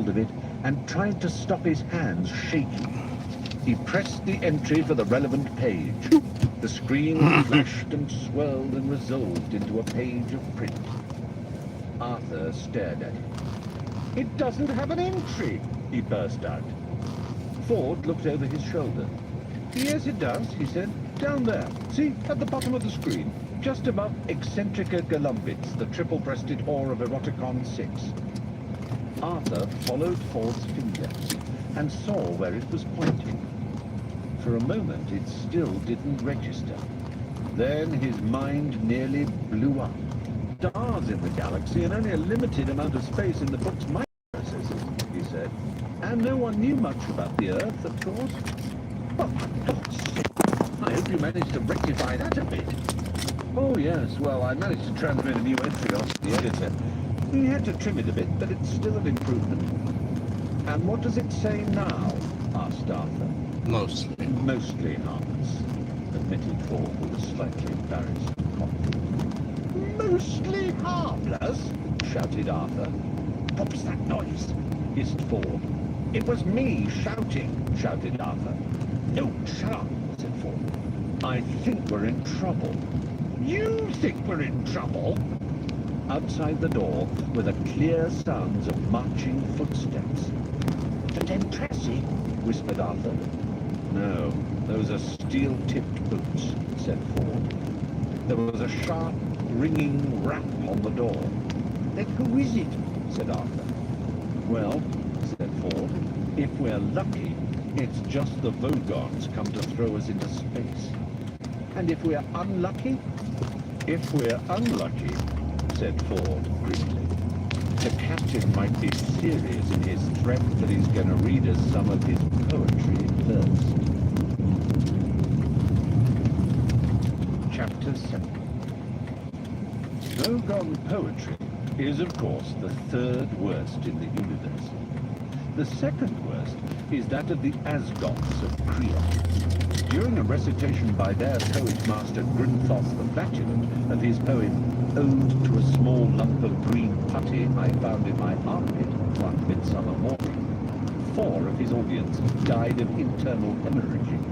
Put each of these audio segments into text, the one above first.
hold of it and tried to stop his hands shaking. He pressed the entry for the relevant page. The screen flashed and swirled and resolved into a page of print. Arthur stared at it. "It doesn't have an entry," he burst out. Ford looked over his shoulder. "Yes, it does," he said. "Down there. See, at the bottom of the screen, just above Eccentrica Galumbits, the triple-breasted ore of Eroticon 6. Arthur followed Ford's finger and saw where it was pointing. For a moment, it still didn't register. Then his mind nearly blew up. Stars in the galaxy and only a limited amount of space in the book's microprocessors, he said. And no one knew much about the Earth, of course. Well, for God's sake, I hope you managed to rectify that a bit. Oh, yes, well, I managed to transmit a new entry off the editor. We had to trim it a bit, but it's still an improvement. And what does it say now? Asked Arthur. Mostly harmless, admitted Ford with a slightly embarrassed cough. Mostly harmless? Shouted Arthur. What was that noise? Hissed Ford. It was me shouting, shouted Arthur. No, shut up, said Ford. I think we're in trouble. You think we're in trouble? Outside the door were the clear sounds of marching footsteps. The Dentresi, whispered Arthur. No, those are steel-tipped boots, said Ford. There was a sharp, ringing rap on the door. Then who is it? Said Arthur. Well, said Ford, if we're lucky, it's just the Vogons come to throw us into space. And if we're unlucky? If we're unlucky, said Ford grimly, the captain might be serious in his threat that he's going to read us some of his poetry first. Chapter 7. Vogon poetry is, of course, the third worst in the universe. The second worst is that of the Asgoths of Creon. During a recitation by their poet master Grimthos the Flatulent of his poem Ode to a Small Lump of Green Putty I Found in My Armpit One Midsummer Morning, 4 of his audience died of internal hemorrhaging,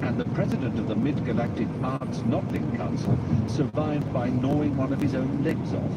and the president of the Mid-Galactic Arts Nodding Council survived by gnawing one of his own legs off.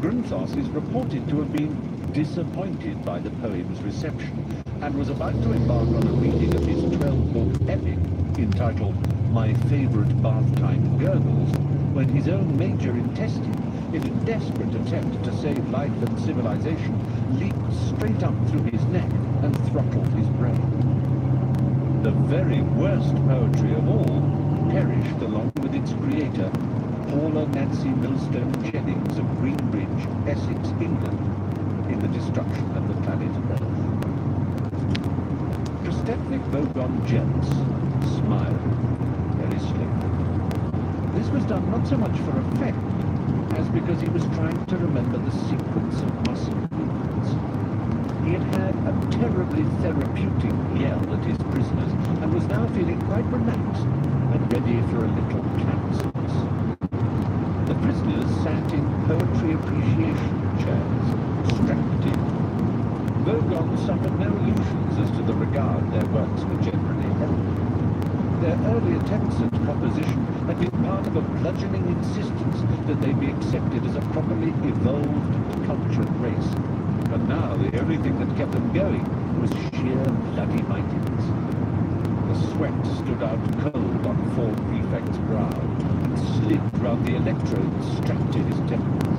Grimthos is reported to have been disappointed by the poem's reception, and was about to embark on a reading of his 12-book epic entitled My Favorite Bath Time Gurgles, when his own major intestine, in a desperate attempt to save life and civilization, leaped straight up through his neck and throttled his brain. The very worst poetry of all perished along with its creator, Paula Nancy Millstone Jennings of Greenbridge, Essex, England, in the destruction of the planet Earth. Kristevnik Vogon Jelks smiled very slowly. This was done not so much for effect, as because he was trying to remember the sequence of muscle movements. He had had a terribly therapeutic yell at his prisoners, and was now feeling quite relaxed and ready for a little catsuits. The prisoners sat in poetry appreciation chairs, strapped in. Vogon suffered no illusions as to the regard their works were generally held. Their early attempts at composition had been part of a bludgeoning insistence that they be accepted as a properly evolved and cultured race. But now the only thing that kept them going was sheer bloody mightiness. The sweat stood out cold on Ford Prefect's brow and slid round the electrodes strapped to his temples.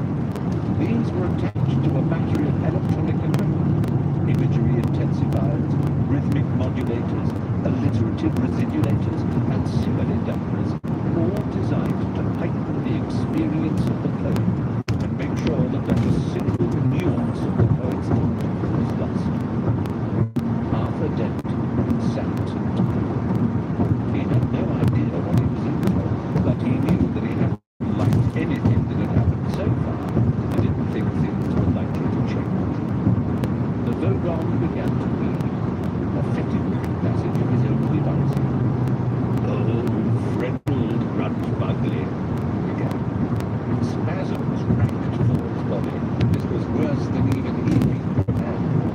These were attached to a battery of electronic equipment, imagery intensifiers, rhythmic modulators, alliterative residulators, and simile-damperers, all designed to heighten the experience of the poem and make sure that there was simple nuance of the poet's thought was lost. Arthur Dent sat and took it. He had no idea what he was in for, but he knew that he hadn't liked anything that had happened so far, and didn't think things were likely to change. The Vogon began to read a fetid little passage of his own devising. Oh, freckled grunt bugly, he began. Spasms racked Ford's body. This was worse than even he had been prepared for.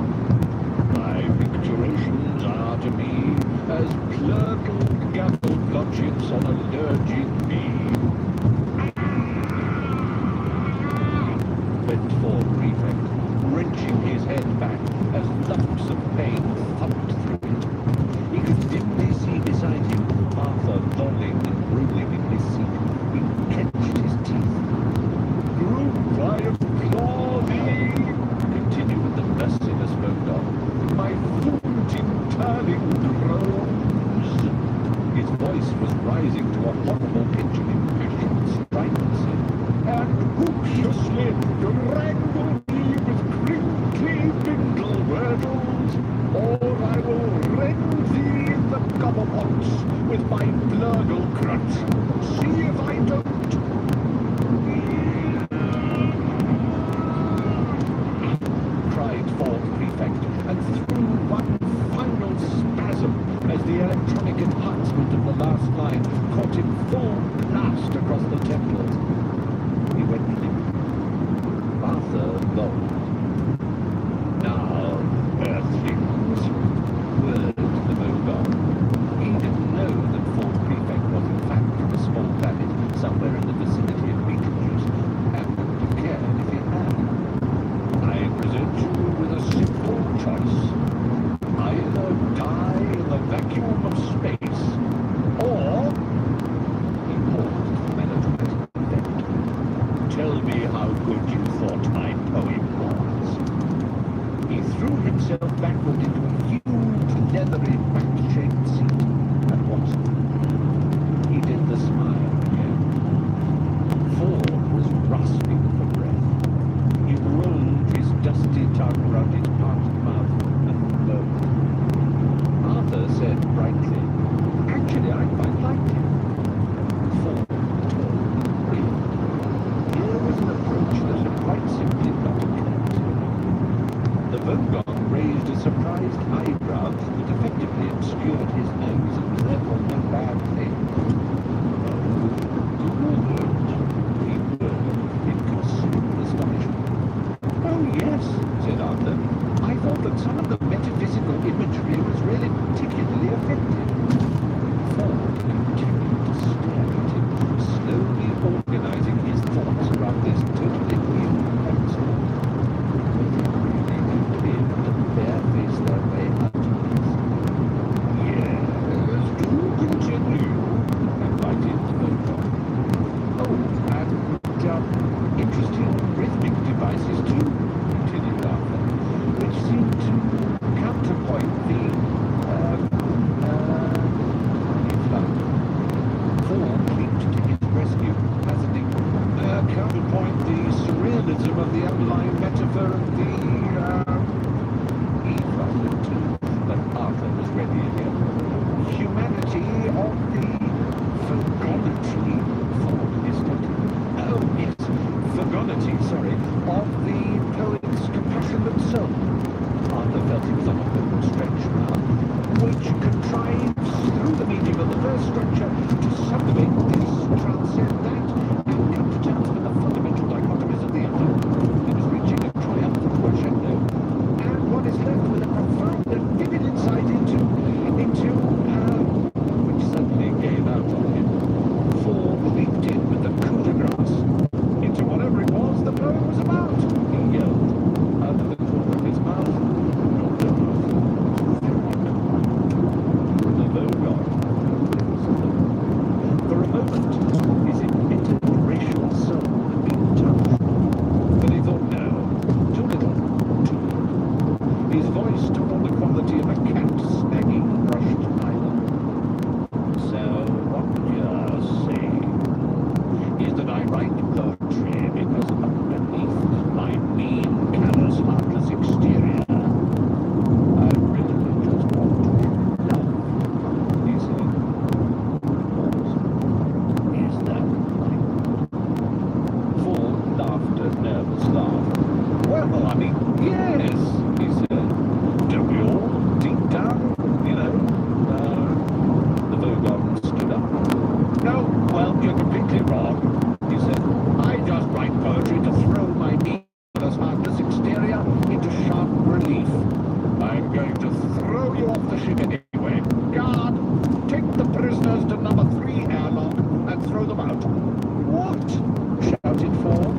himself backward into a huge, leathery, back-shaped seat and watched. He did the smile again. Ford was rasping for breath. He rolled his dusty tongue round his parted mouth and moaned. Arthur said brightly, "Actually, I quite liked him." Ford turned. Here was an approach that had quite simply not occurred to him. The Vogon raised a surprised eyebrow that effectively obscured his nose and was therefore no bad thing. "Oh, good," he murmured in considerable astonishment. "Oh, yes," said Arthur. "I thought that some of the metaphysical imagery was really particularly effective." Ford continued to stare at him, slowly organizing his thoughts around this totally new concept. Face their way out of this. "Yes, do continue," invited Vogon. "Oh, and interesting rhythmic devices too," continued Arthur, "which seem to counterpoint the, he flung. Ford leaped to his rescue, hazarding, "counterpoint the surrealism of the underlying metaphor of the, He floundered too, but Arthur was ready again. "Humanity of the Fogonity," Ford hesitated. "Oh, yes, Fogonity, sorry, of the poet's compassionate soul." Arthur felt he was on a home stretch now, "which contrives, through the medium of the first structure, to sublimate this, transcend that, and come to terms with the fundamental dichotomies of the other." He was reaching a triumphant crescendo. "And one is left with a profound and vivid insight into, which suddenly gave out on him. Ford leaped in with the coup de grace. "Into whatever it was the poem was about," he yelled, out of the corner of his mouth. Not the mouth. The Vogon was alone. For a moment, his embittered racial soul had been touched. But he thought, no, too little, too little. His voice took on the quality of a cat snagging brushed nylon. "So, what you're saying is that I write poetry because underneath my mean, callous, heartless exterior, I really just want love," he said. "Is that right?" Ford laughed a nervous laugh. "Well, I mean, yes," he said. "Don't we all, deep down, you know?" The Vogon stood up. "No, well, you're completely wrong," he said. "I just write poetry to throw my meaningless, heartless exterior into sharp relief. I'm going to throw you off the ship anyway. Guard, take the prisoners to number 3 airlock and throw them out." "What?" shouted Ford.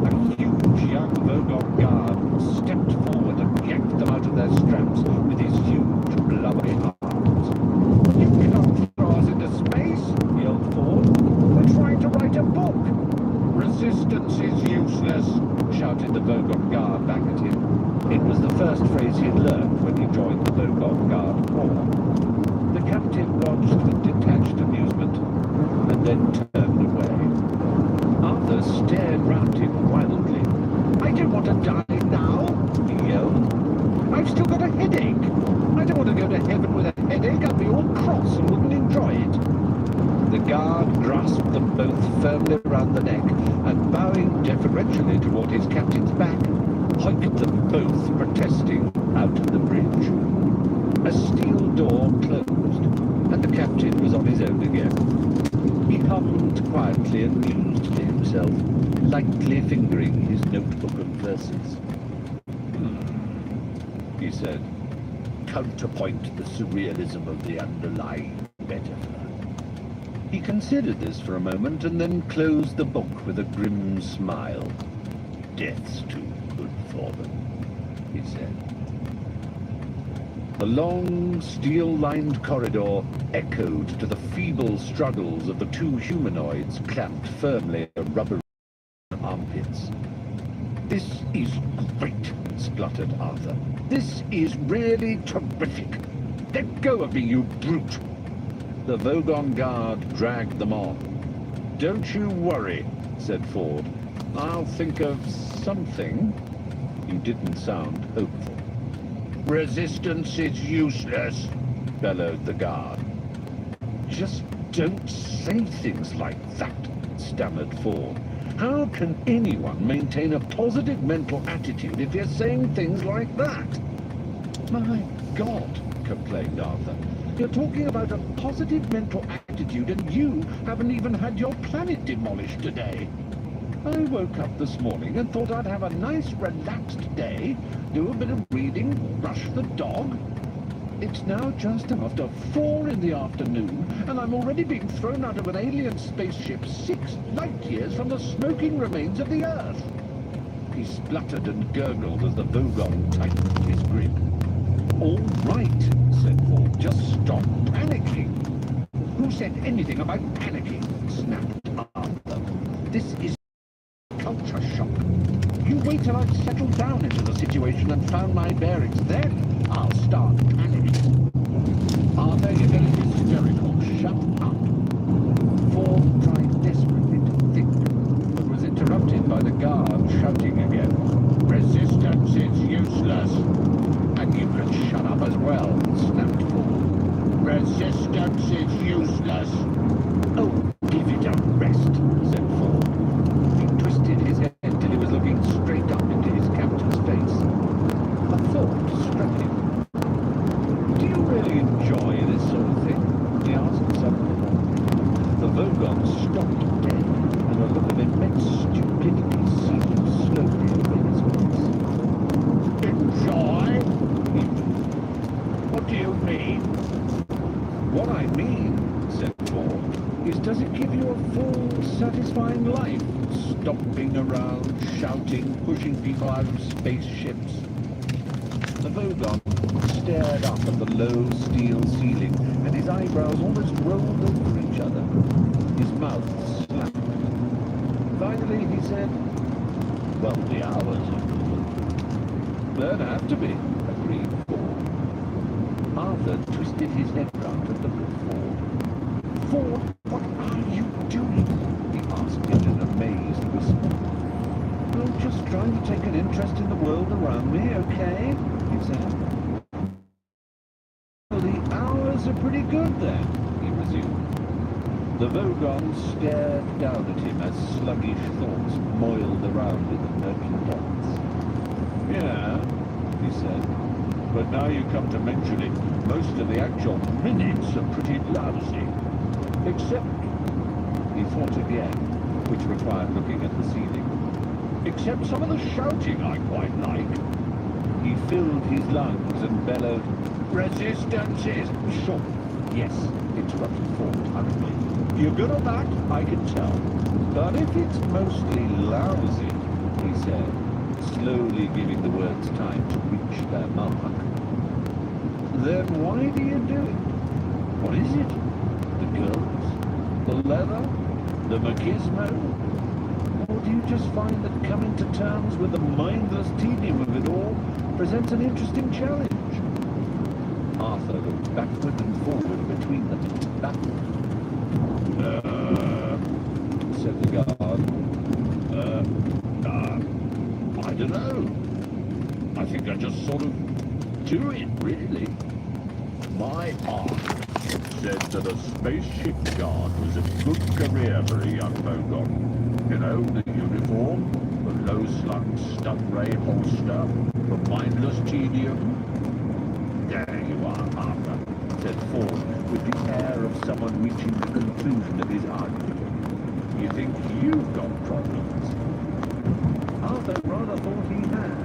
A huge young Vogon guard stepped forward and yanked them out of their straps with his huge, blubbery arms. "You can't throw us into space," yelled Ford. "We're trying to write a book." "Resistance is useless," shouted the Vogon guard back at him. It was the first phrase he'd learned when he joined the Vogon guard corps. The captain watched with detached amusement and then turned away. Arthur stared round him wildly. "I don't want to die now," he yelled. "I've still got a headache. I don't want to go to heaven with a headache. I'd be all cross and wouldn't enjoy it." The guard grasped them both firmly round the neck and, bowing deferentially toward his captain's back, hoiked them both, protesting, out of the bridge. A steel door closed, and the captain was on his own again. He hummed quietly and mused to himself, lightly fingering his notebook of verses. He said, "Counterpoint the surrealism of the underlying metaphor." He considered this for a moment and then closed the book with a grim smile. "Death's too good for them," he said. The long, steel-lined corridor echoed to the feeble struggles of the 2 humanoids clamped firmly to rubber armpits. "This is great," said spluttered Arthur. "This is really terrific. Let go of me, you brute." The Vogon guard dragged them on. "Don't you worry," said Ford. "I'll think of something." He didn't sound hopeful. "Resistance is useless," bellowed the guard. "Just don't say things like that," stammered Ford. "How can anyone maintain a positive mental attitude if you're saying things like that?" "My God," complained Arthur. "You're talking about a positive mental attitude and you haven't even had your planet demolished today. I woke up this morning and thought I'd have a nice relaxed day, do a bit of reading, brush the dog. It's now just after 4 in the afternoon, and I'm already being thrown out of an alien spaceship 6 light years from the smoking remains of the Earth." He spluttered and gurgled as the Vogon tightened his grip. "All right," said Ford, "just stop panicking." "Who said anything about panicking?" snapped Arthur. "This is culture shock. You wait till I've settled down into the situation and found my bearings. Then I'll start panicking." "Arthur, you're getting hysterical. Shut up." Ford tried desperately to think, but was interrupted by the guard shouting again. "Resistance is useless." "And you can shut up as well," snapped Ford. "Resistance is useless." "Oh, give it a rest," said Ford. He twisted his head till he was looking straight up into his captain's face. A thought struck him. "Do you really enjoy this sort of thing?" he asked suddenly. The Vogon stopped dead, and a look of immense stupidity seeped slowly over his face. "Enjoy?" he murmured. "What do you mean?" "What I mean," said Ford, "is does it give you a full, satisfying life? Stomping around, shouting, pushing people out of spaceships." The Vogon stared up at the low steel ceiling, and his eyebrows almost rolled over each other. His mouth slapped. Finally he said, "Well, the hours are good." "They'd have to be," agreed Ford. Arthur twisted his head round and looked at Ford. "Ford, what are you doing?" he asked in an amazed whisper. "I'm just trying to take an interest in the world around me, okay?" he said. "Well, the hours are pretty good then," he resumed. The Vogon stared down at him as sluggish thoughts moiled around in the murky dots. "Yeah," he said, "but now you come to mention it, most of the actual minutes are pretty lousy. Except," he thought again, which required looking at the ceiling, "except some of the shouting I quite like." He filled his lungs and bellowed, "Resistance is..." "Sure, yes," interrupted Ford hurriedly. "You're good at that, I can tell. But if it's mostly lousy," he said, slowly giving the words time to reach their mark, "then why do you do it? What is it? The girls? The leather? The machismo? Or do you just find that coming to terms with the mindless tedium of it all presents an interesting challenge?" Arthur looked backward and forward between them. Backward. Said the guard. I don't know. I think I just sort of do it, really. My aunt said that a spaceship guard was a good career for a young Vogon. You know, the uniform, the low-slung stun-ray holster, the mindless tedium. "There you are, Arthur," said Ford, with the air of someone reaching the conclusion of his argument. "You think you've got problems?" Arthur rather thought he had.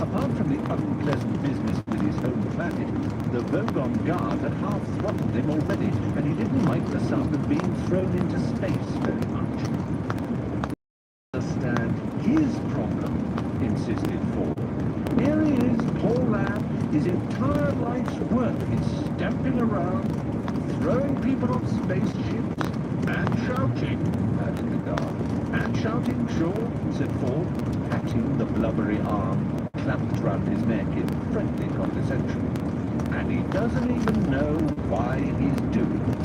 Apart from the unpleasant business with his home planet, the Vogon guard had half throttled him already, and he didn't like the sound of being thrown into space very much. "Understand his problem," insisted Ford. "Here he is, poor lad, his entire life's work is stamping around, throwing people off spaceships, and shouting," added the guard. "And shouting, sure," said Ford, patting the blubbery arm clamped round his neck in friendly condescension. And he doesn't even know why he's doing it.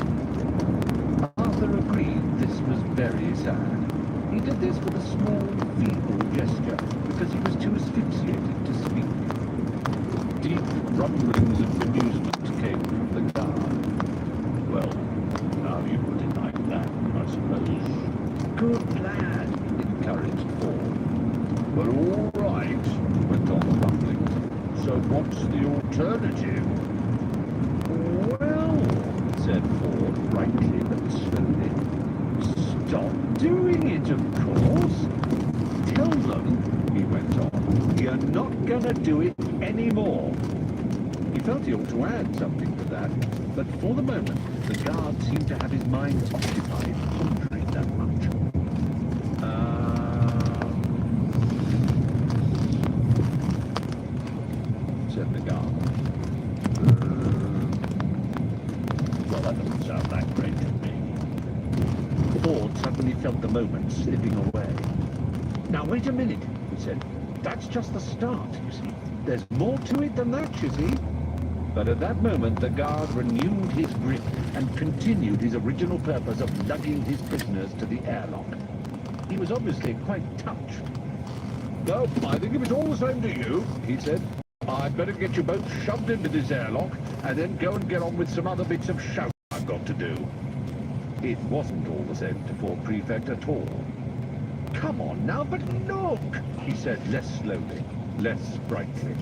Arthur agreed this was very sad. He did this with a small, feeble gesture, because he was too asphyxiated to speak. Deep rumblings of amusement came from the guard. Well, now you put it like that, I suppose. Good lad, encouraged Ford. But all right, went on the rumbling. So what's the alternative? Well, said Ford, brightly but slowly. Stop doing it, of course. Tell them, he went on, you're not gonna do it anymore. He felt he ought to add something to that, but for the moment, the guard seemed to have his mind occupied pondering that much. Said the guard. Well, that doesn't sound that great to me. Ford suddenly felt the moment slipping away. Now, wait a minute, he said. That's just the start, you see. There's more to it than that, you see. But at that moment, the guard renewed his grip and continued his original purpose of lugging his prisoners to the airlock. He was obviously quite touched. No, I think if it's all the same to you, he said, I'd better get you both shoved into this airlock and then go and get on with some other bits of shouting I've got to do. It wasn't all the same to Fort Prefect at all. Come on now, but look, he said less slowly, less brightly.